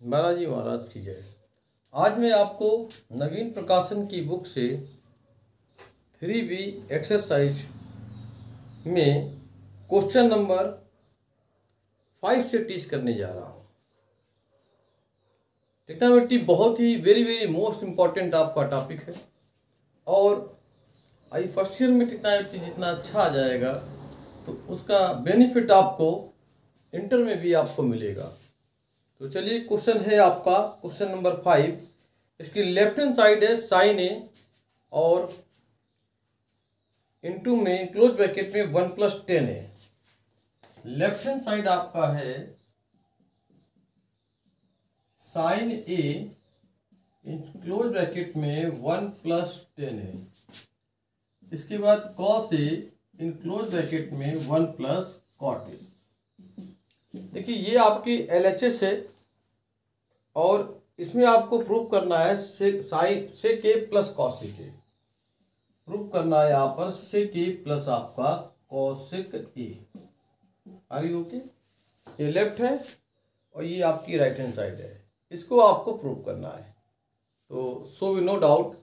बालाजी महाराज की जय। आज मैं आपको नवीन प्रकाशन की बुक से 3B एक्सरसाइज में क्वेश्चन नंबर 5 से टीच करने जा रहा हूँ। टेक्नोमेट्री बहुत ही वेरी मोस्ट इम्पॉर्टेंट आपका टॉपिक है और आई फर्स्ट ईयर में टेक्नोमेट्री जितना अच्छा आ जाएगा तो उसका बेनिफिट आपको इंटर में भी आपको मिलेगा। तो चलिए, क्वेश्चन है आपका क्वेश्चन नंबर 5। इसकी लेफ्ट हैंड साइड है साइन ए और इनटू में क्लोज ब्रैकेट में 1 + 10 है। लेफ्ट हैंड साइड आपका है साइन ए क्लोज ब्रैकेट में 1 + 10 है। इसके बाद cos A in close bracket में 1 + कॉट ए। देखिए, ये आपकी LHS है और इसमें आपको प्रूव करना है sec a plus cosec a. Prove करना है यहाँ पर सेक ए प्लस आपका cosec a. Are you okay? ये लेफ्ट है और ये आपकी राइट हैंड साइड है। इसको आपको प्रूव करना है। तो सो वी नो डाउट,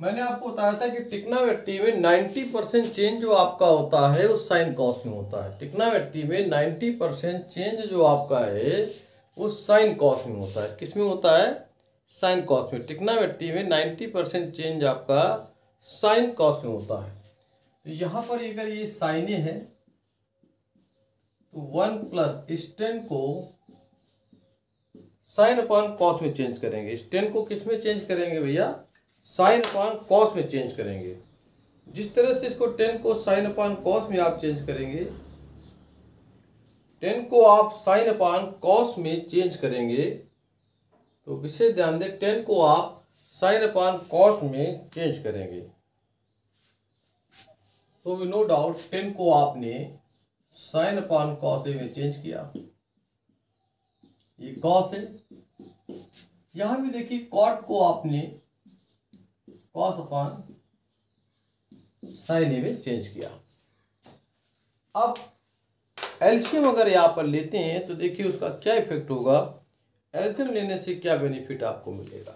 मैंने आपको बताया था कि टिग्नोमेट्री में 90% चेंज जो आपका होता है वो साइन कॉस में होता है। टिग्नोमेट्री में 90% चेंज जो आपका है वो साइन कॉस में होता है। किस में होता है? साइन कॉस में। टिग्नोमेट्री में 90% चेंज आपका साइन कॉस में होता है। तो यहाँ पर अगर ये साइन ए है तो 1 + इस 10 को साइन अपॉन कॉस में चेंज करेंगे। इस 10 को किस में चेंज करेंगे भैया? साइन अपॉन कॉस में चेंज करेंगे। जिस तरह से इसको 10 को साइन अपॉन कॉस में आप चेंज करेंगे, 10 को आप साइन अपॉन कॉस में चेंज करेंगे, तो विशेष ध्यान दें, 10 को आप साइन अपॉन कॉस में चेंज करेंगे। तो वी नो डाउट 10 को आपने साइन अपॉन कॉस ए में चेंज किया। ये कॉस है। यहां भी देखिए, कॉट को आपने कॉस अपॉन साइन ए में चेंज किया। अब एलसीएम अगर यहां पर लेते हैं तो देखिए उसका क्या इफेक्ट होगा। एलसीएम लेने से क्या बेनिफिट आपको मिलेगा?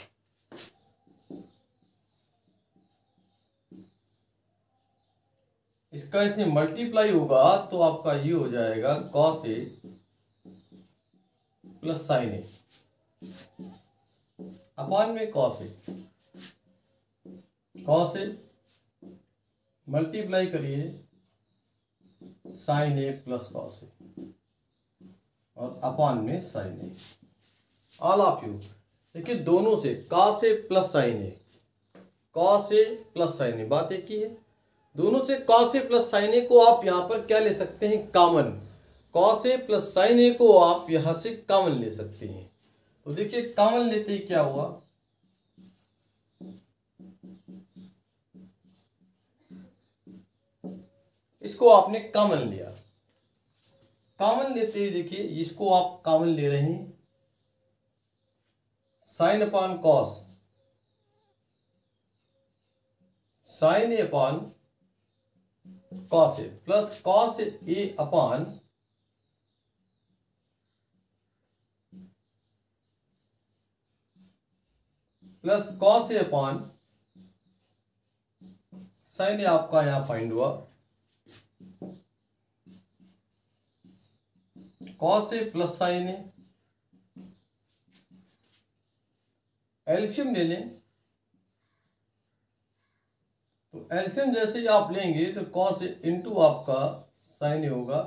इसका इससे मल्टीप्लाई होगा तो आपका ये हो जाएगा cos a plus sine a upon में cos a. Cos a multiply करिए sine a plus cos a और अपॉन में sine a. All of you देखिए, दोनों से cos a plus sine a, cos a plus sine a, बात एक ही है। दोनों से cos a plus sine a को आप यहां पर क्या ले सकते हैं? Common. Cos a plus sine a को आप यहां से कॉमन ले सकते हैं। तो देखिए, कॉमन लेते ही क्या हुआ? इसको आपने कॉमन लिया। कॉमन लेते ही देखिए, इसको आप कॉमन ले रहे हैं, sign upon cos, sign a upon cos a plus cos A upon plus cos A upon sine a आपका यहां फाइंड हुआ। Cos a plus sine A, LCM ले लें। तो एलसीएम जैसे ही आप लेंगे तो कॉस ए इंटू आपका साइन ए होगा।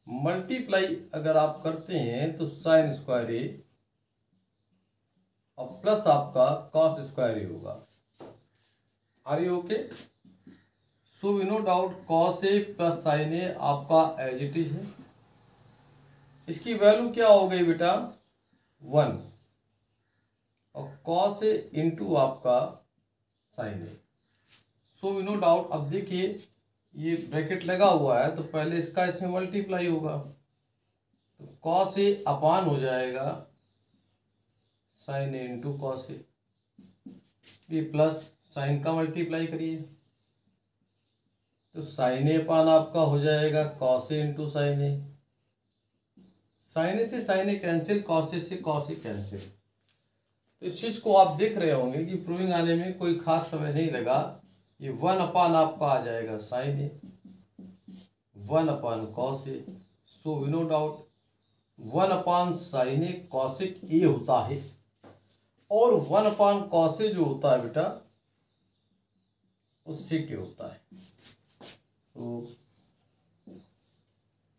मल्टीप्लाई अगर आप करते हैं तो साइन स्क्वायर ए और प्लस आपका कॉस स्क्वायर ए होगा। Are you okay? So we no doubt cos a plus sine a आपका एज इट इज है। इसकी वैल्यू क्या हो गई बेटा? 1 और कॉस ए इंटू आपका sine a. So we no doubt. अब देखिए, ये ब्रैकेट लगा हुआ है तो पहले इसका इसमें मल्टीप्लाई होगा, तो कॉस ए अपॉन हो जाएगा साइन ए इंटू कॉस ए। ये प्लस साइन का मल्टीप्लाई करिए तो साइन ए अपॉन आपका हो जाएगा cos a into sine A. Sign ए से sign A cancel, cos A से कॉस ए कैंसिल। तो इस चीज़ को आप देख रहे होंगे कि प्रूविंग आने में कोई खास समय नहीं लगा। ये 1 अपान आपका आ जाएगा sine a, 1 upon cos a. So we no doubt 1 upon sine a cosec a होता है, और 1 अपान कॉस ए जो होता है बेटा उससे क्या होता है। तो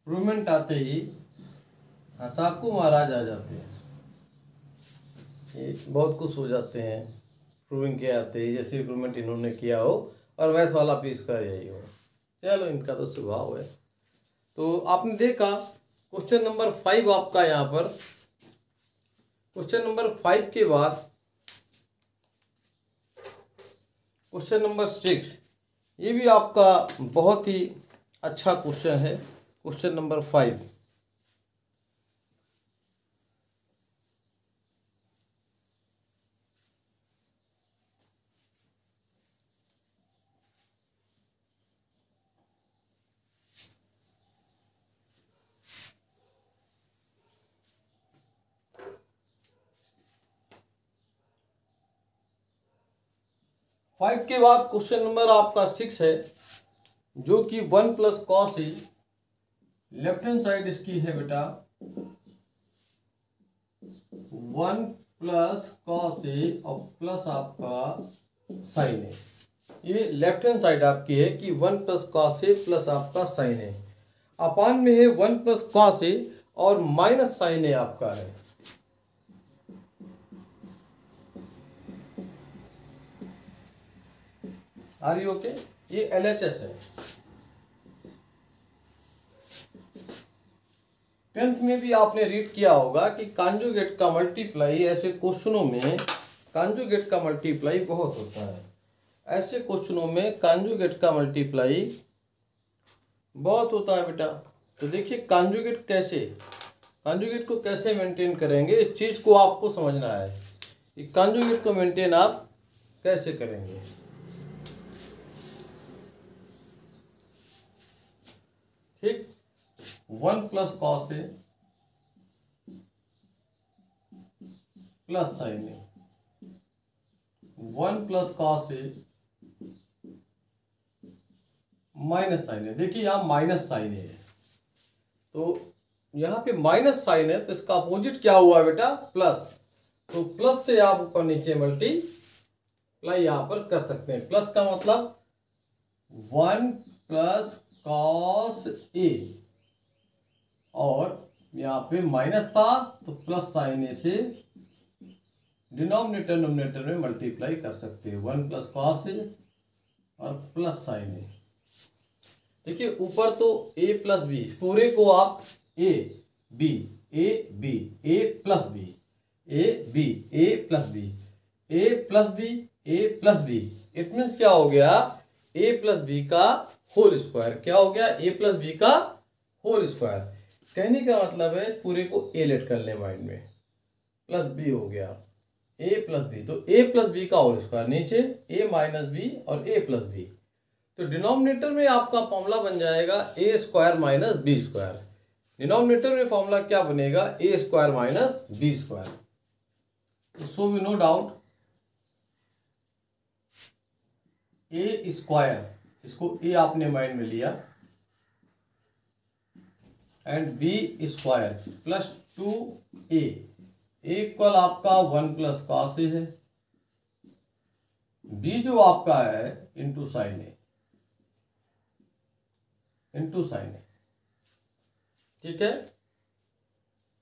प्रूवमेंट आते ही हसाकू महाराज आ जाते हैं, ये बहुत कुछ हो जाते हैं प्रूविंग के आते ही, जैसे प्रूवमेंट इन्होंने किया हो और मैथ वाला पीस का यही हो। चलो इनका तो स्वभाव है। तो आपने देखा क्वेश्चन नंबर 5 आपका यहाँ पर। क्वेश्चन नंबर 5 के बाद क्वेश्चन नंबर 6, ये भी आपका बहुत ही अच्छा क्वेश्चन है। क्वेश्चन नंबर 5, फाइव के बाद क्वेश्चन नंबर आपका 6 है, जो कि 1 प्लस कॉस ए, लेफ्ट हैंड साइड इसकी है बेटा 1 प्लस कॉस ए और प्लस आपका साइन ए। ये लेफ्ट हैंड साइड आपकी है कि 1 प्लस कॉस ए प्लस आपका साइन ए, अपान में है 1 प्लस कॉस ए और माइनस साइन ए आपका है। Are you okay? ये LHS है। 10th में भी आपने रीड किया होगा कि कॉन्जुगेट का मल्टीप्लाई, ऐसे क्वेश्चनों में कॉन्जुगेट का मल्टीप्लाई बहुत होता है। ऐसे क्वेश्चनों में कॉन्जुगेट का मल्टीप्लाई बहुत होता है बेटा। तो देखिए कॉन्जुगेट को कैसे मेंटेन करेंगे, इस चीज़ को आपको समझना है कि कॉन्जुगेट को मेंटेन आप कैसे करेंगे। ठीक, 1 plus cos a plus sine a, 1 plus cos A minus sign ए। देखिए यहाँ माइनस साइन ए है, तो यहाँ पे माइनस साइन है, तो इसका अपोजिट क्या हुआ बेटा? प्लस। तो प्लस से आप ऊपर नीचे मल्टीप्लाई यहाँ पर कर सकते हैं। प्लस का मतलब 1 प्लस कॉस ए, और यहाँ पे माइनस था तो प्लस साइन ए से डिनोमिनेटर नोमिनेटर में मल्टीप्लाई कर सकते हैं। 1 प्लस कॉस ए और प्लस साइन ए। देखिए ऊपर तो a प्लस बी, पूरे को आप a b a b a plus b a b a plus b a plus b a plus b, it means क्या हो गया? a प्लस बी का होल स्क्वायर। क्या हो गया? a प्लस बी का होल स्क्वायर। कहने का मतलब है पूरे को a लेट कर ले माइंड में, प्लस b हो गया a प्लस बी, तो a प्लस बी का होल स्क्वायर, नीचे a माइनस बी और a प्लस बी। तो डिनोमिनेटर में आपका फॉर्मूला बन जाएगा a square minus b square. Denominator में फॉर्मूला क्या बनेगा? a square minus b square. So we no doubt a square, इसको a आपने माइंड में लिया, and b square plus 2a equal आपका 1 प्लस कॉस ए है, b जो आपका है इंटू साइन ए, ठीक है।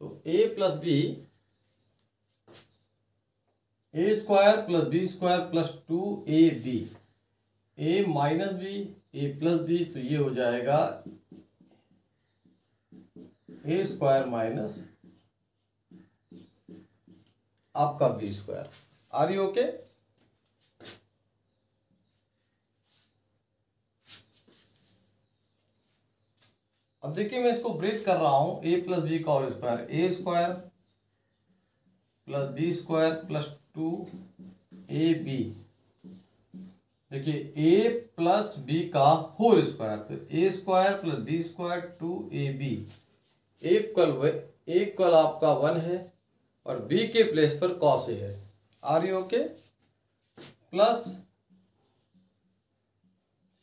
तो a plus b, a square plus b square plus 2ab, a minus b a plus b, तो ये हो जाएगा a स्क्वायर माइनस आपका b square. Are you okay? अब देखिए मैं इसको ब्रेक कर रहा हूं, a प्लस बी का whole square, a square plus b square plus 2ab। देखिए a प्लस बी का होल स्क्वायर, तो a square plus b square 2ab equal a equal आपका 1 है और बी के प्लेस पर कॉस ए है। Are you okay? Plus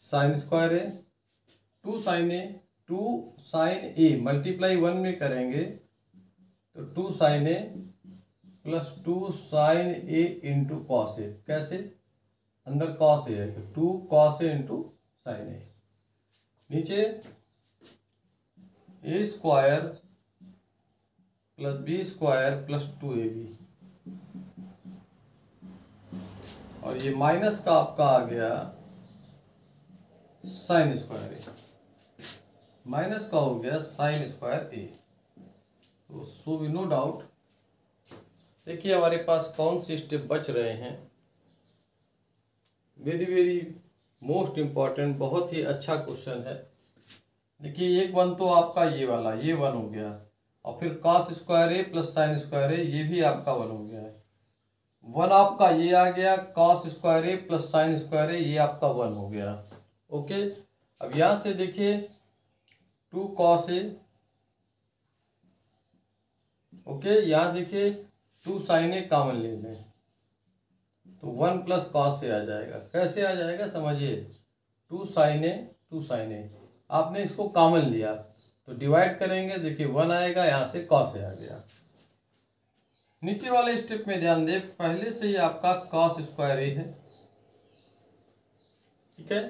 sine square a, 2 sine a, 2 sine a multiply 1 में करेंगे तो 2 sine a plus 2 sine a into cos a. कैसे? अंदर कॉस ए है तो 2 cos a into sine a. नीचे a square plus b square plus 2ab और ये माइनस का आपका आ गया साइन स्क्वायर ए, माइनस का हो गया साइन स्क्वायर ए। तो सो वी नो डाउट। देखिए हमारे पास कौन से स्टेप बच रहे हैं। वेरी वेरी मोस्ट इम्पॉर्टेंट, बहुत ही अच्छा क्वेश्चन है। देखिए एक 1 तो आपका ये वाला, ये 1 हो गया और फिर कॉस स्क्वायर ए प्लस साइन स्क्वायर ए, ये भी आपका 1 हो गया है। 1 आपका ये आ गया, कॉस स्क्वायर ए प्लस साइन स्क्वायर ए, ये आपका 1 हो गया। ओके, अब यहाँ से देखिए 2 कॉस ए, ओके, यहाँ देखिए 2 साइन ए कॉमन ले लें तो 1 प्लस कॉस ए आ जाएगा। कैसे आ जाएगा समझिए, 2 साइन ए, 2 साइन ए, आपने इसको कॉमन लिया तो डिवाइड करेंगे, देखिए 1 आएगा, यहाँ से कॉस ए आ गया। नीचे वाले स्टेप में ध्यान दें, पहले से ही आपका कॉस स्क्वायर ए है, ठीक है,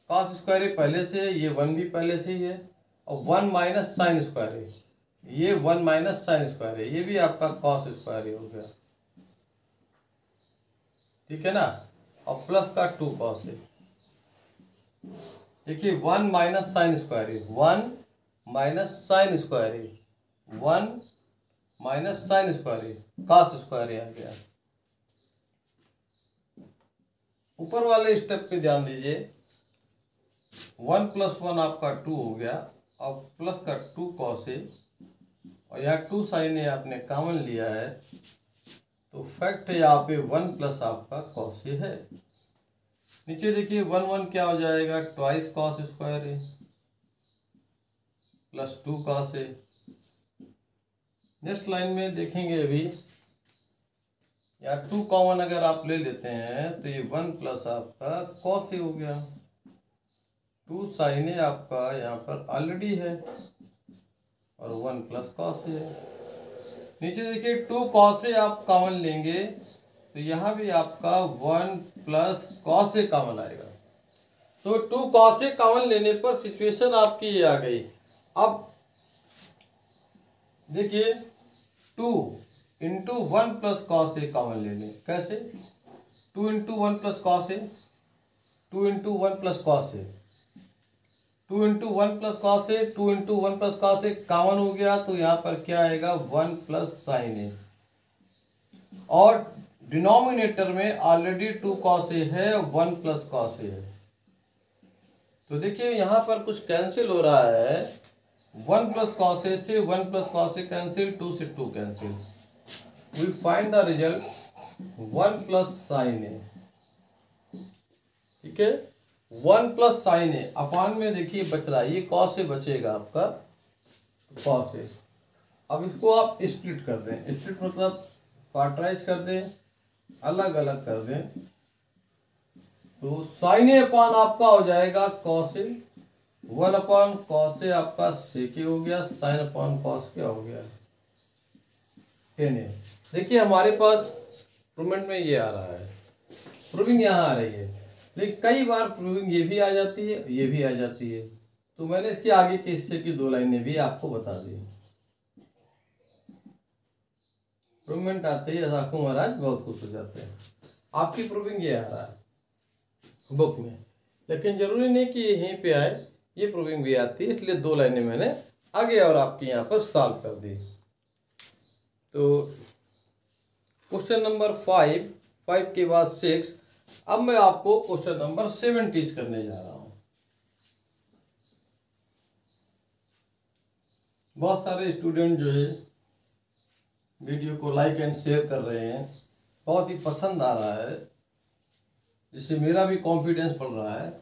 कॉस स्क्वायर ए पहले से है, ये 1 भी पहले से ही है और 1 माइनस साइन स्क्वायर ए, ये 1 माइनस साइन स्क्वायर है, ये भी आपका कॉस स्क्वायर ए हो गया, ठीक है ना, और प्लस का 2 कॉस ए। देखिए 1 माइनस साइन स्क्वायर ए, 1 माइनस साइन स्क्वायर ए, 1 माइनस साइन स्क्वायर ए, कॉस स्क्वायर ए आ गया। ऊपर वाले स्टेप पे ध्यान दीजिए, 1 प्लस 1 आपका 2 हो गया और प्लस का 2 कॉस ए और यहाँ 2 साइन ए आपने कॉमन लिया है तो फैक्ट है यहाँ पे 1 प्लस आपका कॉस ए है। नीचे देखिए 1 1 क्या हो जाएगा, ट्वाइस कॉस स्क्वायर ए प्लस 2 कॉस ए। नेक्स्ट लाइन में देखेंगे अभी, या 2 कॉमन अगर आप ले लेते हैं तो ये 1 प्लस आपका कॉस ए हो गया, 2 साइन ए आपका यहाँ पर ऑलरेडी है और 1 प्लस कॉस ए है। नीचे देखिए 2 कॉस ए आप कॉमन लेंगे तो यहाँ भी आपका 1 प्लस कॉस ए कॉमन आएगा। तो 2 कॉस ए कॉमन लेने पर सिचुएशन आपकी ये आ गई। अब देखिए 2 इंटू 1 प्लस कॉस ए कॉमन ले लें। कैसे? 2 इंटू 1 प्लस कॉस ए, 2 इंटू 1 प्लस कॉस ए, 2 इंटू 1 प्लस कॉस ए, 2 इंटू 1 प्लस कॉस ए कॉमन हो गया तो यहाँ पर क्या आएगा, 1 प्लस साइन ए और डिनोमिनेटर में ऑलरेडी 2 कॉस ए है, 1 प्लस कॉस ए है। तो देखिए यहाँ पर कुछ कैंसिल हो रहा है, 1 प्लस कॉस ए से 1 प्लस कॉस ए कैंसिल, 2 से 2 cancel, we find the result 1 plus sine a, ठीक है, 1 प्लस साइन ए अपान में देखिए बच रहा है, ये कॉस ए बचेगा आपका, कॉस ए। अब इसको आप स्प्लिट कर दें, स्प्लिट मतलब क्वाड्राइज कर दें, अलग अलग कर दें, तो साइन ए अपान आपका हो जाएगा कॉस ए, 1 अपान कॉस ए आपका सेक ए हो गया, साइन अपान कॉस क्या हो गया, टेन ए। देखिए हमारे पास प्रूवमेंट में ये आ रहा है, प्रूविंग यहाँ आ रही है, लेकिन कई बार प्रूविंग ये भी आ जाती है, ये भी आ जाती है, तो मैंने इसके आगे के हिस्से की 2 लाइनें भी आपको बता दी। प्रूवमेंट आते ही साकू महाराज बहुत खुश हो जाते हैं। आपकी प्रूविंग ये आ रहा है बुक में, लेकिन जरूरी नहीं कि यहीं पे आए, ये प्रूविंग भी आती है, इसलिए 2 लाइनें मैंने आगे और आपके यहाँ पर सॉल्व कर दी। तो क्वेश्चन नंबर 5 के बाद 6, अब मैं आपको क्वेश्चन नंबर 7 टीच करने जा रहा हूं। बहुत सारे स्टूडेंट जो है वीडियो को लाइक एंड शेयर कर रहे हैं, बहुत ही पसंद आ रहा है, जिससे मेरा भी कॉन्फिडेंस बढ़ रहा है।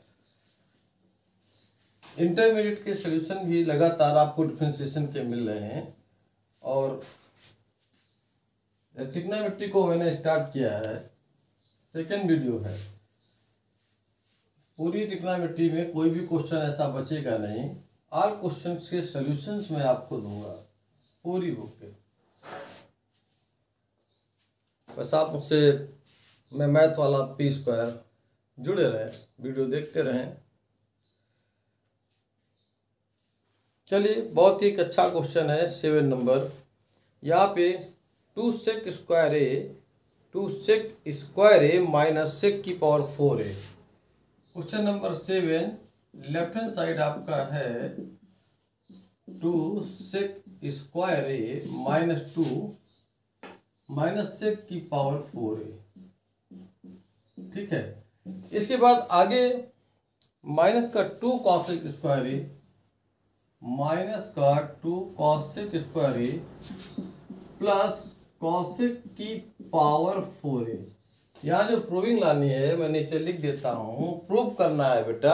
इंटरमीडिएट के सॉल्यूशन भी लगातार आपको डिफरेंशिएशन के मिल रहे हैं, और ट्रिग्नोमेट्री को मैंने स्टार्ट किया है, सेकेंड वीडियो है। पूरी ट्रिग्नोमेट्री में कोई भी क्वेश्चन ऐसा बचेगा नहीं, ऑल क्वेश्चंस के सॉल्यूशंस मैं आपको दूंगा पूरी बुक के। बस आप मुझसे मैं मैथ वाला P² जुड़े रहें, वीडियो देखते रहें। चलिए, बहुत ही अच्छा क्वेश्चन है 7 नंबर। यहाँ पे 2 sec स्क्वायर ए माइनस sec की power 4a। Question number 7 left hand side आपका है 2 sec स्क्वायर ए माइनस sec की पावर 4a। ठीक है, इसके बाद आगे माइनस का 2 cosec स्क्वायर ए माइनस का 2 cosec स्क्वायर ए प्लस cosec की पावर 4a। यहाँ जो प्रूविंग लानी है मैं नीचे लिख देता हूं। प्रूव करना है बेटा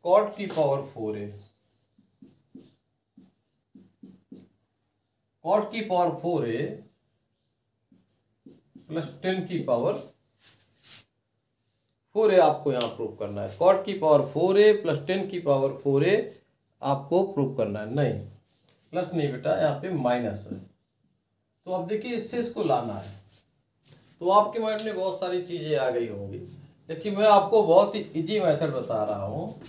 cot की पावर 4a, cot की पावर 4a प्लस 10 की पावर 4a आपको यहाँ प्रूव करना है। cot की पावर 4a प्लस 10 की पावर 4a आपको प्रूव करना है। नहीं, प्लस नहीं बेटा, यहाँ पे माइनस है। तो अब देखिए इससे इसको लाना है, तो आपके माइंड में बहुत सारी चीजें आ गई होंगी, लेकिन मैं आपको बहुत ही इजी मेथड बता रहा हूँ।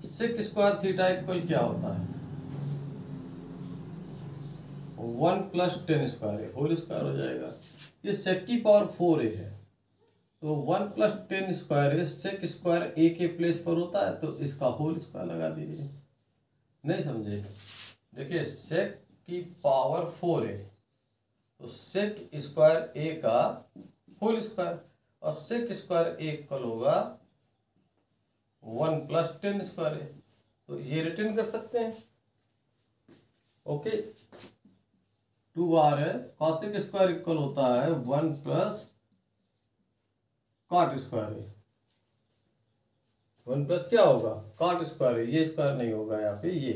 sec स्क्वायर थीटा इक्वल क्या होता है? 1 प्लस 10 स्क्वायर होल स्क्वायर हो जाएगा। ये sec की पावर 4a है, तो 1 प्लस 10 स्क्वायर है, sec स्क्वायर a के प्लेस पर होता है, तो इसका होल स्क्वायर लगा दीजिए। नहीं समझे? देखिए sec की पावर 4a, तो sec स्क्वायर a का होल स्क्वायर, और sec स्क्वायर a इक्वल होगा 1 प्लस 10 स्क्वायर a। तो ये रिटर्न कर सकते हैं। ओके, 2 बार है, cosec स्क्वायर इक्वल होता है 1 plus cot square a। 1 plus क्या होगा? cot स्क्वायर a, ये स्क्वायर नहीं होगा यहाँ पे, ये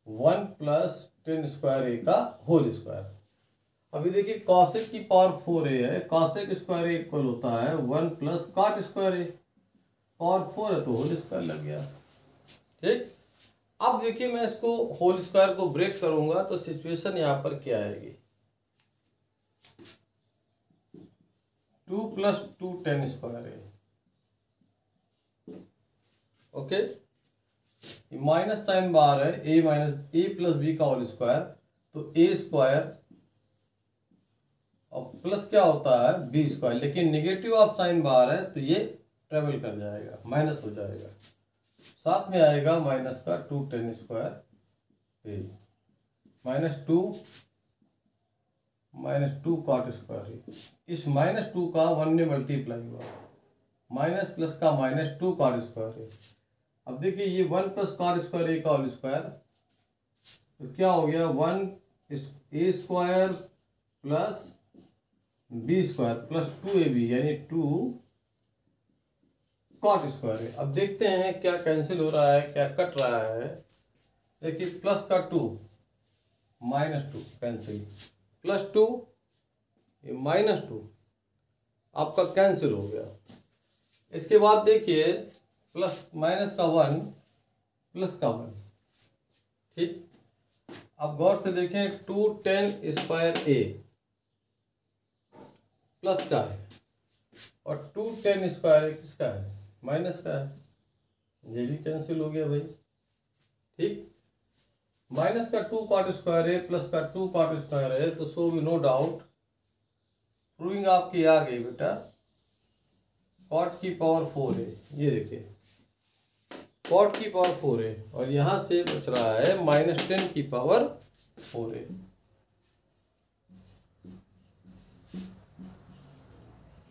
1 प्लस 10 स्क्वायर a का होल स्क्वायर। अभी देखिए cosec की पावर 4a है, cosec स्क्वायर a इक्वल होता है 1 plus cot square a। Power 4 है तो होल स्क्वायर लग गया। ठीक, अब देखिए मैं इसको होल स्क्वायर को ब्रेक करूंगा तो सिचुएशन यहाँ पर क्या आएगी? 2 प्लस 2 10 स्क्वायर है। ओके, माइनस साइन बार है, a minus a plus b का होल स्क्वायर, तो a स्क्वायर और प्लस क्या होता है बी स्क्वायर, लेकिन निगेटिव ऑफ साइन बार है तो ये ट्रेवल कर जाएगा, माइनस हो जाएगा। साथ में आएगा माइनस का 2 10 स्क्वायर माइनस 2 cot स्क्वायर। इस माइनस 2 का 1 में मल्टीप्लाई हुआ, माइनस प्लस का माइनस 2 cot स्क्वायर। अब देखिए ये 1 प्लस cot स्क्वायर a का होल स्क्वायर, तो क्या हो गया 1 a square plus b square plus 2ab यानी 2 cot स्क्वायर है। अब देखते हैं क्या कैंसिल हो रहा है, क्या कट रहा है। देखिए प्लस का 2 माइनस 2 कैंसिल, प्लस 2 माइनस 2 आपका कैंसिल हो गया। इसके बाद देखिए प्लस माइनस का 1 प्लस का 1। ठीक, अब गौर से देखें 2 10 स्क्वायर a प्लस का है और 2 10 स्क्वायर किसका है? माइनस का है, ये भी कैंसिल हो गया भाई। ठीक, माइनस का 2 cot स्क्वायर है प्लस का 2 cot स्क्वायर है, तो सो भी नो डाउट प्रूविंग आपकी आ गई बेटा, cot की पावर 4 है। ये देखिए cot की पावर 4 है और यहां से बच रहा है माइनस 10 की पावर 4 है।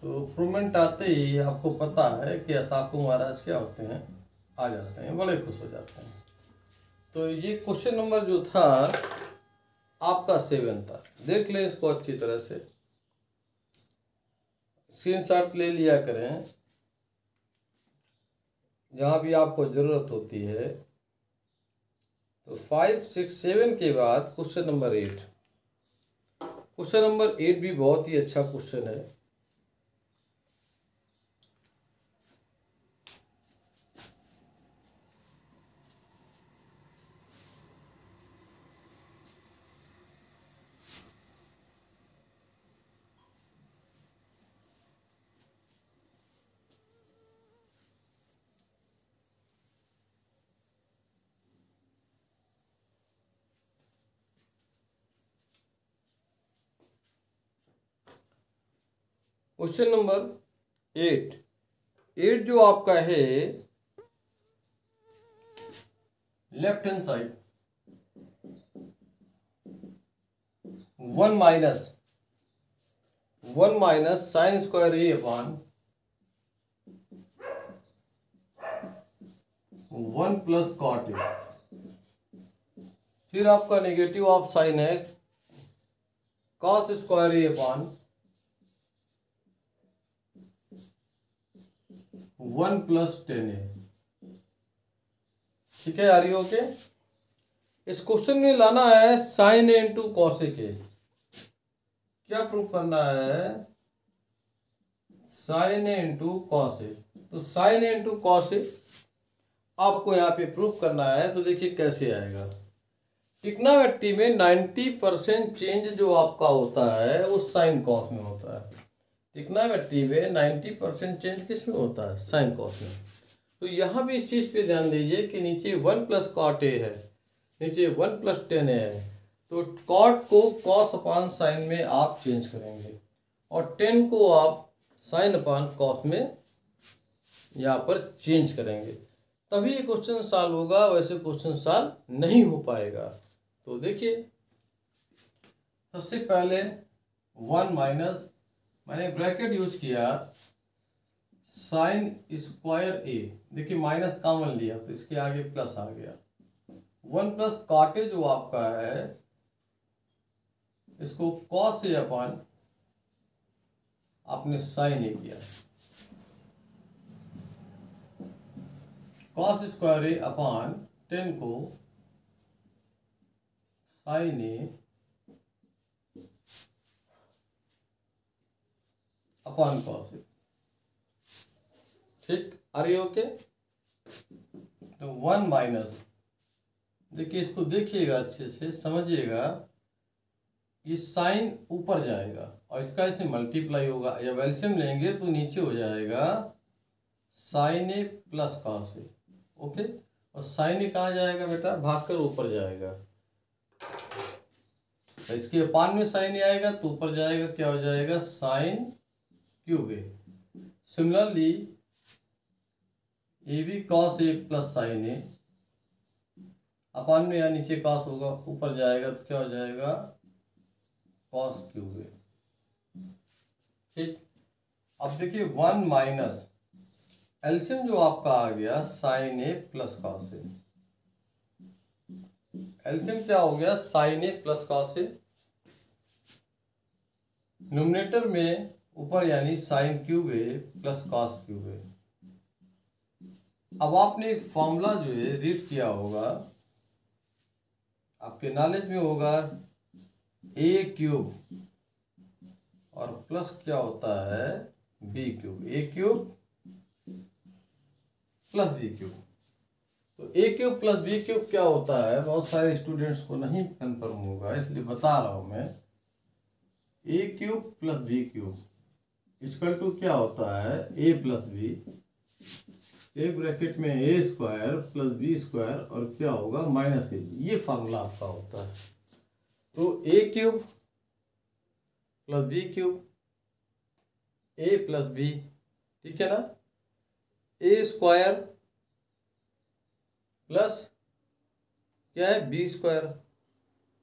तो प्रूवमेंट आते ही आपको पता है कि असाकू महाराज क्या होते हैं, आ जाते हैं, बड़े खुश हो जाते हैं। तो ये क्वेश्चन नंबर जो था आपका 7 था। देख लें इसको अच्छी तरह से, स्क्रीनशॉट ले लिया करें जहाँ भी आपको ज़रूरत होती है। तो 5 6 7 के बाद क्वेश्चन नंबर 8, क्वेश्चन नंबर 8 भी बहुत ही अच्छा क्वेश्चन है। क्वेश्चन नंबर 8 जो आपका है left hand side 1 minus sine square a upon 1 plus cot a, फिर आपका नेगेटिव ऑफ साइन है cos square a upon 1 plus 10 a. ठीक है, आ रही हो ओके। इस क्वेश्चन में लाना है साइन ए इंटू कॉस ए के। क्या प्रूफ करना है? साइन ए इंटू कॉस ए। तो साइन ए इंटू कॉस ए आपको यहाँ पे प्रूफ करना है। तो देखिए कैसे आएगा। ट्रिग्नोमेट्री में 90% चेंज जो आपका होता है वो साइन कॉस में होता है। ट्रिग्नोमेट्री में 90% चेंज किस में होता है? साइन कॉस में। तो यहाँ भी इस चीज़ पे ध्यान दीजिए कि नीचे 1 प्लस कॉट ए है, नीचे 1 प्लस 10 ए है। तो कॉट को कॉस अपान साइन में आप चेंज करेंगे और 10 को आप साइन अपान कॉस में यहाँ पर चेंज करेंगे, तभी ये क्वेश्चन सॉल्व होगा। वैसे क्वेश्चन सॉल्व नहीं हो पाएगा। तो देखिए सबसे पहले 1 माइनस, मैंने ब्रैकेट यूज किया साइन स्क्वायर ए। देखिए माइनस कॉमन लिया तो इसके आगे प्लस आ गया। 1 प्लस कॉट ए जो आपका है इसको कॉस ए अपॉन आपने साइन ए किया, कॉस स्क्वायर ए अपॉन 10 को sign a upon cos A. ठीक, आर यू ओके? तो 1 माइनस, देखिए इसको देखिएगा अच्छे से समझिएगा, ये साइन ऊपर जाएगा और इसका इससे मल्टीप्लाई होगा या एलसीएम लेंगे तो नीचे हो जाएगा sine a plus cos A. Okay, और साइन ए कहाँ जाएगा बेटा? भागकर ऊपर जाएगा। तो इसके अपान में साइन ए आएगा तो ऊपर जाएगा, क्या हो जाएगा? साइन क्यूब ए। सिमिलरली ए भी कॉस ए प्लस साइन ए, अपान में या नीचे कॉस होगा, ऊपर जाएगा तो क्या हो जाएगा? कॉस क्यूब ए। ठीक, अब देखिए 1 माइनस एलसीएम जो आपका आ गया sign a plus cos A. LCM क्या हो गया? Sign a plus cos A. Numerator में ऊपर यानी sine cube a plus cos cube ए। अब आपने एक फॉर्मूला जो है रीड किया होगा, आपके नॉलेज में होगा, ए क्यूब और प्लस क्या होता है? B cube. A cube plus b cube. तो a cube plus b cube क्या होता है? बहुत सारे स्टूडेंट्स को नहीं कंफर्म होगा इसलिए बता रहा हूं मैं। A cube plus b cube equal to क्या होता है? ए प्लस बी, एक ब्रैकेट में a square plus b square और क्या होगा? Minus a. ये फार्मूला आपका होता है। तो a cube plus b cube, a plus b, ठीक है ना? ए स्क्वायर प्लस क्या है? बी स्क्वायर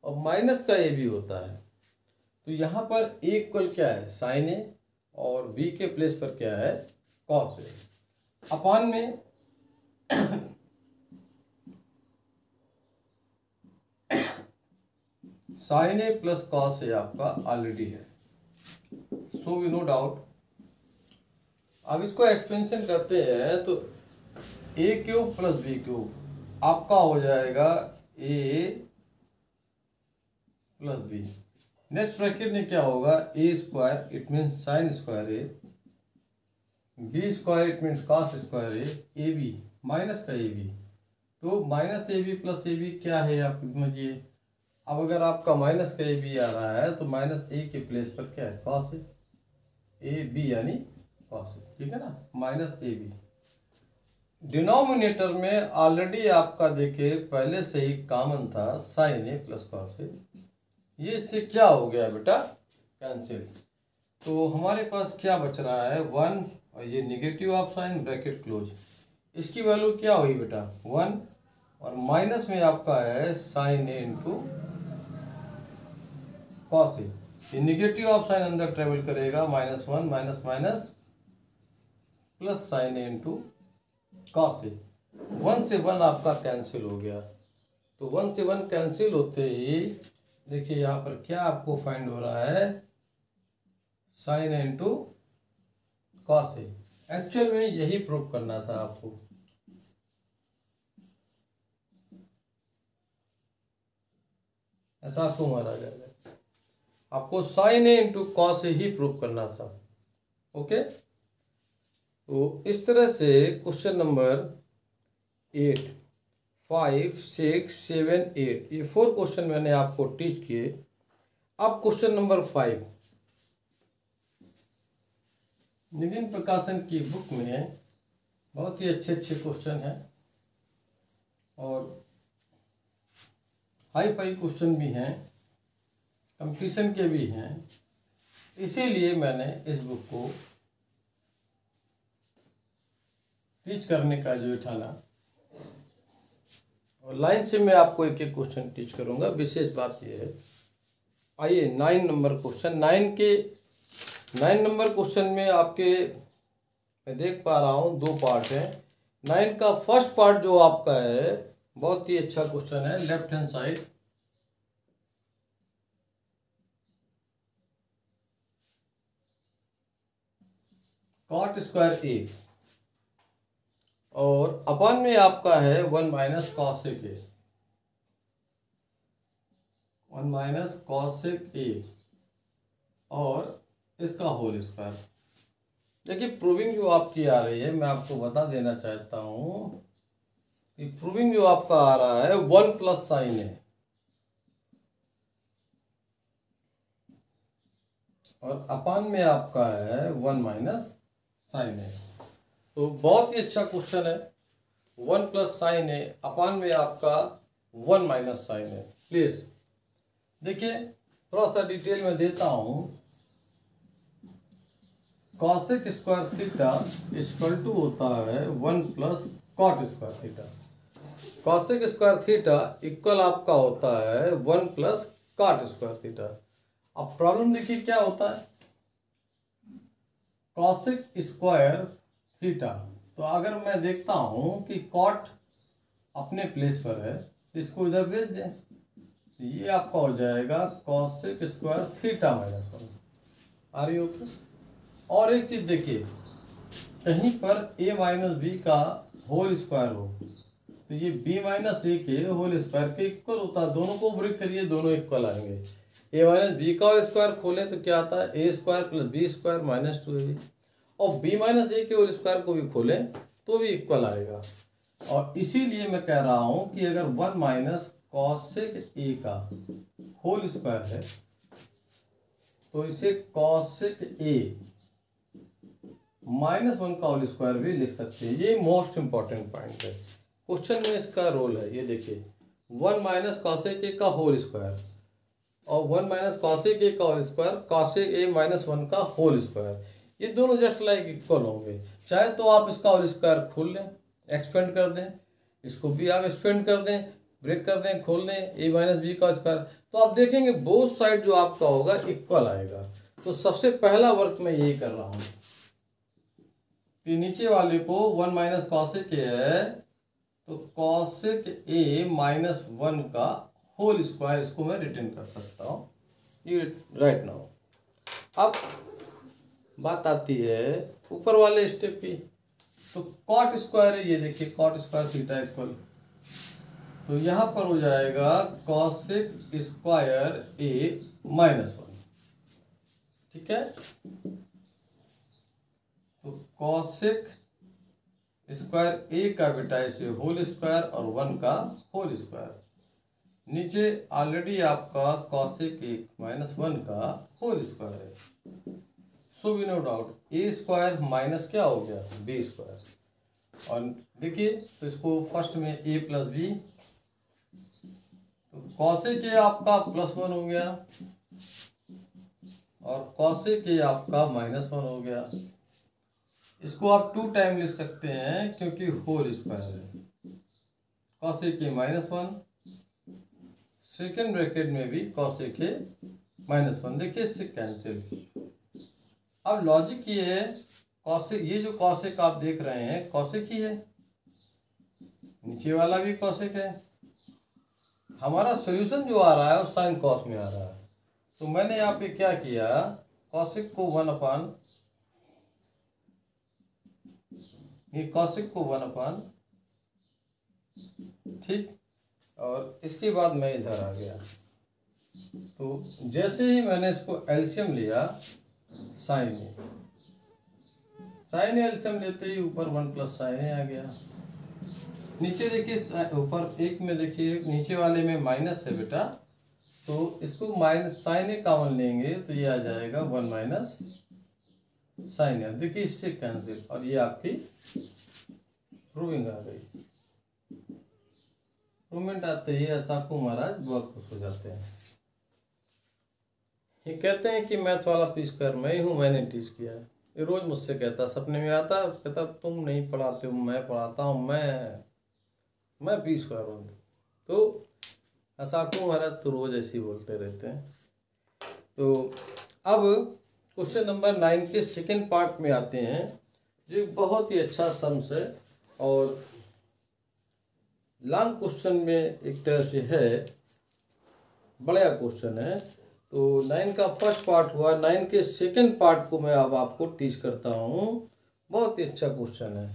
और माइनस का ए भी होता है। तो यहाँ पर ए इक्वल क्या है? साइन ए और बी के प्लेस पर क्या है? Cos A. अपान में साइन ए प्लस कॉस ए आपका ऑलरेडी है, सो वी नो डाउट। अब इसको एक्सपेंशन करते हैं तो a cube plus b cube आपका हो जाएगा a plus b. Next bracket में क्या होगा, a square it means sine square a, b square it means cos square a b minus का ए बी। तो minus a b plus a b क्या है आप समझिए। अब अगर आपका माइनस का ए बी आ रहा है तो माइनस ए के प्लेस पर क्या है, कॉस ए बी यानी कॉस, ठीक है ना, माइनस ए बी। डिनोमिनेटर में ऑलरेडी आपका देखिए पहले से ही कॉमन था साइन ए प्लस कॉस ए, ये इससे क्या हो गया बेटा, कैंसिल। तो हमारे पास क्या बच रहा है, 1 और ये negative of sign bracket close, इसकी वैल्यू क्या हुई बेटा 1, और माइनस में आपका है साइन ए इंटू कॉस ए। ये निगेटिव ऑफ साइन अंदर ट्रेवल करेगा, -1 minus minus plus sine a into cos ए। 1 से 1 आपका कैंसिल हो गया। तो 1 से 1 कैंसिल होते ही देखिए यहाँ पर क्या आपको फाइंड हो रहा है, sign a into cos A. Actual में यही प्रूव करना था आपको। ऐसा क्यों मारा जाएगा, आपको sign a into cos A he prove करना था। ओके, तो इस तरह से क्वेश्चन नंबर 8, 5, 6, 7, 8 ये 4 क्वेश्चन मैंने आपको टीच किए। अब क्वेश्चन नंबर 5, निगिन प्रकाशन की बुक में बहुत ही अच्छे अच्छे क्वेश्चन हैं और हाई फाई क्वेश्चन भी हैं, कंपटीशन के भी हैं, इसीलिए मैंने इस बुक को टीच करने का जो ठाना। और लाइन से मैं आपको एक एक क्वेश्चन टीच करूंगा। विशेष बात यह है, आइए 9 नंबर क्वेश्चन, 9 नंबर क्वेश्चन में आपके मैं देख पा रहा हूँ 2 पार्ट हैं। 9 का फर्स्ट पार्ट जो आपका है बहुत ही अच्छा क्वेश्चन है, left hand side. Cot square a और अपन में आपका है 1 minus cosec a, 1 minus cosec a और इसका होल स्क्वायर। देखिए प्रूविंग जो आपकी आ रही है, मैं आपको बता देना चाहता हूं कि प्रूविंग जो आपका आ रहा है 1 प्लस साइन ए और अपान में आपका है 1 माइनस साइन ए। तो बहुत ही अच्छा क्वेश्चन है। 1 प्लस साइन ए अपान में आपका 1 माइनस साइन ए। प्लीज देखिए थोड़ा सा डिटेल में देता हूं। Cosec square theta equal to होता है 1 plus cot square theta. Cosec square theta equal आपका होता है 1 प्लस कॉट स्क्वायर थीटा। अब प्रॉब्लम देखिए क्या होता है, कॉसेक स्क्वायर थीटा, तो अगर मैं देखता हूं कि कॉट अपने प्लेस पर है तो इसको इधर भेज दें, ये आपका हो जाएगा कॉसेक स्क्वायर थीटा माइनस 1। आ रही ओके। और एक चीज देखिए, कहीं पर a माइनस बी का होल स्क्वायर हो तो ये b माइनस ए के होल स्क्वायर के इक्वल होता है। दोनों को ब्रेक करिए, दोनों इक्वल आएंगे। a माइनस बी का होल स्क्वायर खोलें तो क्या आता है, a square plus b square minus 2ab, और b माइनस ए के होल स्क्वायर को भी खोलें तो भी इक्वल आएगा। और इसीलिए मैं कह रहा हूं कि अगर 1 माइनस कॉसेक ए का होल स्क्वायर है तो इसे कॉसेक ए -1 का होल स्क्वायर भी लिख सकते हैं। ये मोस्ट इंपॉर्टेंट पॉइंट है, क्वेश्चन में इसका रोल है। ये देखिए 1 माइनस कॉसेक ए का होल स्क्वायर और 1 माइनस कॉसेक ए का होल स्क्वायर, कॉसेक ए -1 का होल स्क्वायर, ये दोनों जस्ट लाइक इक्वल होंगे। चाहे तो आप इसका होल स्क्वायर खोल लें, एक्सपेंड कर दें, इसको भी आप एक्सपेंड कर दें, ब्रेक कर दें, खोल दें, a माइनस बी का स्क्वायर, तो आप देखेंगे बोथ साइड जो आपका होगा इक्वल आएगा। तो सबसे पहला वर्क मैं यही कर रहा हूँ कि नीचे वाले को 1 माइनस कॉसेक ए है तो कॉसेक ए -1 का होल स्क्वायर, इसको मैं रिटर्न कर सकता हूँ ये राइट नाउ। अब बात आती है ऊपर वाले स्टेप की, तो कॉट स्क्वायर है, ये देखिए कॉट स्क्वायर थीटा इक्वल, तो यहाँ पर हो जाएगा कॉसेक स्क्वायर ए -1। ठीक है, तो कॉसेक स्क्वायर ए का बेटा इसे होल स्क्वायर और 1 का होल स्क्वायर। नीचे ऑलरेडी आपका कॉसेक ए -1 का होल स्क्वायर है। So we no doubt a square minus क्या हो गया, बी स्क्वायर। और देखिए तो इसको फर्स्ट में ए प्लस बी, तो कॉसेक ए आपका +1 हो गया और कॉसेक ए आपका -1 हो गया। इसको आप 2 टाइम लिख सकते हैं क्योंकि होल स्क्वायर है। कॉसेक ए -1, सेकेंड ब्रैकेट में भी कॉसेक ए -1, देखिए इससे कैंसिल। अब लॉजिक ये है, कॉसेक, ये जो कॉसेक आप देख रहे हैं कॉसेक ही है, नीचे वाला भी कॉसेक है। हमारा सॉल्यूशन जो आ रहा है वो साइन कॉस में आ रहा है। तो मैंने यहाँ पे क्या किया, कॉसेक को 1/, ये कॉसेक को 1/, ठीक, और इसके बाद मैं इधर आ गया। तो जैसे ही मैंने इसको एलसीएम लिया साइन एलसीएम लेते ही ऊपर 1 + साइन आ गया। नीचे देखिए ऊपर एक में देखिए नीचे वाले में माइनस है बेटा, तो इसको माइनस साइन ए कॉमन लेंगे तो ये आ जाएगा 1 - साइन ए। देखिए इससे कैंसिल, और ये आपकी प्रूविंग आ गई। प्रूवमेंट आते ही असाकू महाराज बहुत खुश हो जाते हैं। ये कहते हैं कि मैथ वाला पीस कर मैं ही हूँ, मैंने टीच किया है। ये रोज मुझसे कहता, सपने में आता, कहता तुम नहीं पढ़ाते हो, मैं पढ़ाता हूँ, मैं पीस कर रहा हूँ। तो असाकू महाराज तो रोज ऐसे ही बोलते रहते हैं। तो अब क्वेश्चन नंबर 9 के सेकेंड पार्ट में आते हैं, जो बहुत ही अच्छा सम्स है और लॉन्ग क्वेश्चन में एक तरह से है, बड़ा क्वेश्चन है। तो 9 का फर्स्ट पार्ट हुआ, 9 के सेकेंड पार्ट को मैं अब आपको टीच करता हूँ। बहुत ही अच्छा क्वेश्चन है।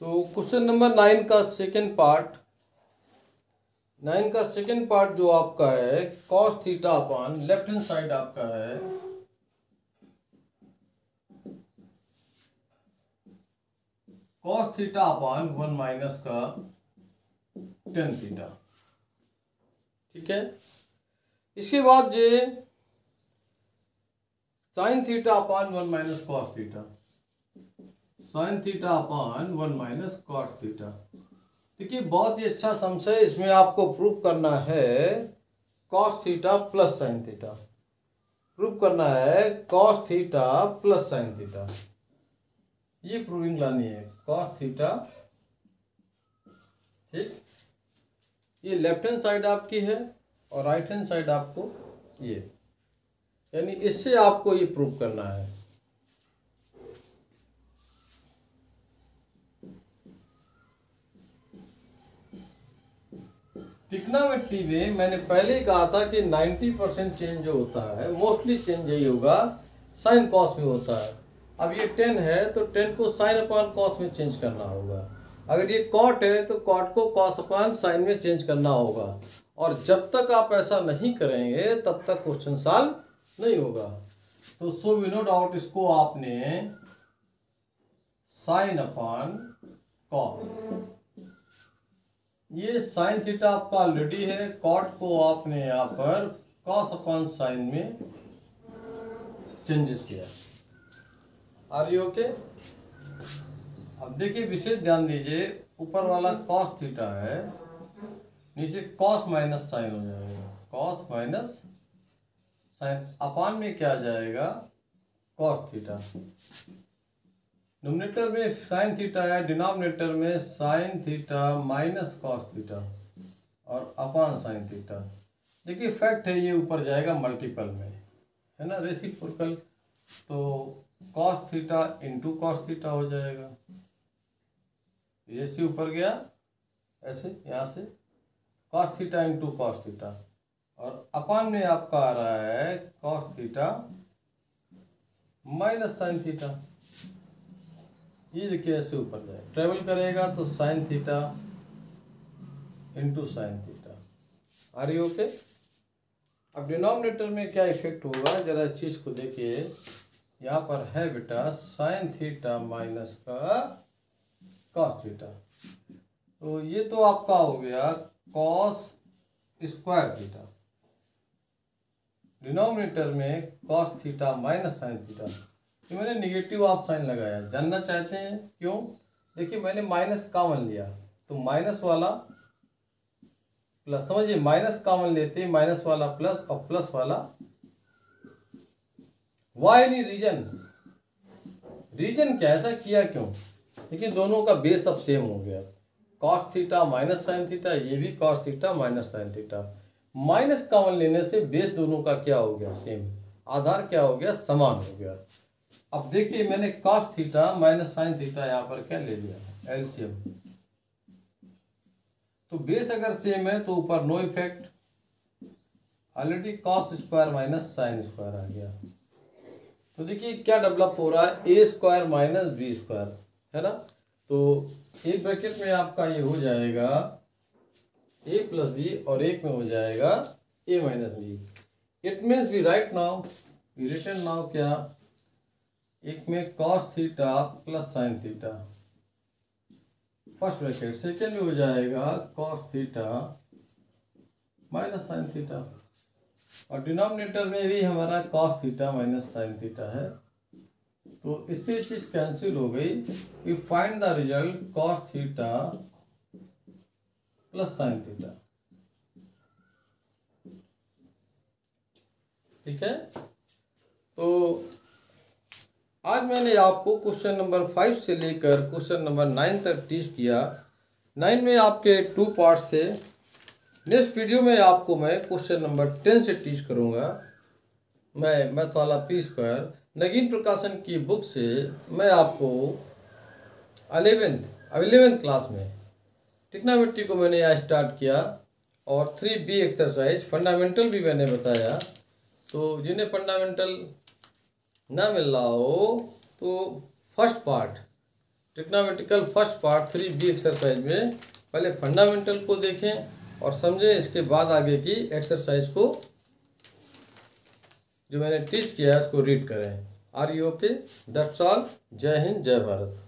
तो क्वेश्चन नंबर 9 का सेकेंड पार्ट, 9 का सेकेंड पार्ट जो आपका है cos theta upon, left hand side आपका है कॉस थीटा अपॉन 1 माइनस का टेन थीटा। ठीक है, इसके बाद ये sine theta upon 1 minus cos theta, sine theta upon 1 minus cos theta. देखिए बहुत ही अच्छा सम्स है, इसमें आपको प्रूफ करना है cos theta plus sine theta, proof करना है cos theta plus sine theta, ये प्रूविंग लानी है कॉस थीटा। ठीक, ये लेफ्ट हैंड साइड आपकी है और राइट हैंड साइड आपको ये, यानी इससे आपको ये प्रूफ करना है। ट्रिग्नोमेट्री में मैंने पहले ही कहा था कि 90% चेंज जो होता है मोस्टली चेंज यही होगा, साइन कॉस में होता है। अब ये 10 है तो 10 को साइन अपॉन कॉस में चेंज करना होगा। अगर ये कॉट है तो कॉट को कॉस अपॉन साइन में चेंज करना होगा। और जब तक आप ऐसा नहीं करेंगे तब तक क्वेश्चन सॉल्व नहीं होगा। तो सो वी नो डाउट इसको आपने साइन अपॉन कॉस, ये साइन थीटा आपका ऑलरेडी है, कॉट को आपने यहाँ पर कॉस अपॉन साइन में चेंजेस किया। Are you okay? अब देखिए विशेष ध्यान दीजिए, ऊपर वाला कॉस थीटा है, नीचे कॉस माइनस साइन हो जाएगा, कॉस माइनस साइन, अपॉन में क्या आ जाएगा कॉस थीटा। नोमिनेटर में साइन थीटा है, डिनोमिनेटर में sine theta minus cos theta. और अपान साइन थीटा। देखिए फैक्ट है ये ऊपर जाएगा मल्टीपल में, है ना, रेसिप्रोकल, तो cos theta into cos theta हो जाएगा। जैसे ऊपर गया ऐसे यहाँ से cos theta into cos theta, और अपान में आपका आ रहा है cos theta minus sine theta. ये देखिए ऐसे ऊपर जाए ट्रेवल करेगा तो sine theta into sine theta. आ रही ओके। अब डिनोमिनेटर में क्या इफेक्ट होगा जरा इस चीज को देखिए। यहाँ पर है बेटा साइन थीटा माइनस का कॉस थीटा, तो ये तो आपका हो गया कॉस स्क्वायर थीटा। डिनोमिनेटर में cos theta minus sine theta, ये मैंने निगेटिव ऑफ साइन लगाया। जानना चाहते हैं क्यों? देखिए मैंने माइनस कॉमन लिया तो माइनस वाला प्लस, समझिए माइनस कॉमन लेते हैं, माइनस वाला प्लस और प्लस वाला वाई नहीं रीजन। रीजन क्या ऐसा किया क्यों? देखिए दोनों का बेस अब सेम हो गया, cos theta minus sine theta, ये भी cos theta minus sine theta. Minus common लेने से बेस दोनों का क्या हो गया सेम, आधार क्या हो गया समान हो गया। अब देखिए मैंने cos theta minus sine theta यहाँ पर क्या ले लिया एलसीएम, तो बेस अगर सेम है तो ऊपर no effect, already cos square minus sine square आ गया। तो देखिए क्या डेवलप हो रहा है, a square minus b square, है ना। तो एक ब्रैकेट में आपका ये हो जाएगा ए प्लस बी और एक में हो जाएगा a minus b. It means we write now, we written now क्या, एक में cos theta plus sine theta first bracket, second में हो जाएगा cos theta minus sine theta, और डिनोमिनेटर में भी हमारा cos theta minus sine theta है। तो इससे चीज कैंसिल हो गई। We find the result cos theta plus sine theta. ठीक है, तो आज मैंने आपको क्वेश्चन नंबर 5 से लेकर क्वेश्चन नंबर 9 तक टीच किया। 9 में आपके 2 पार्ट्स थे। नेक्स्ट वीडियो में आपको मैं क्वेश्चन नंबर 10 से टीच करूंगा। मैं मैथ वाला पी स्क्वायर नगीन प्रकाशन की बुक से मैं आपको 11th क्लास में ट्रिग्नोमेट्री को मैंने यहाँ स्टार्ट किया, और 3B एक्सरसाइज फंडामेंटल भी मैंने बताया। तो जिन्हें फंडामेंटल ना मिल रहा हो तो first part trigonometrical first part 3B exercise में पहले फंडामेंटल को देखें और समझें, इसके बाद आगे की एक्सरसाइज को जो मैंने टीच किया है उसको रीड करें। Are you okay? That's all. Jai Hind, जय भारत।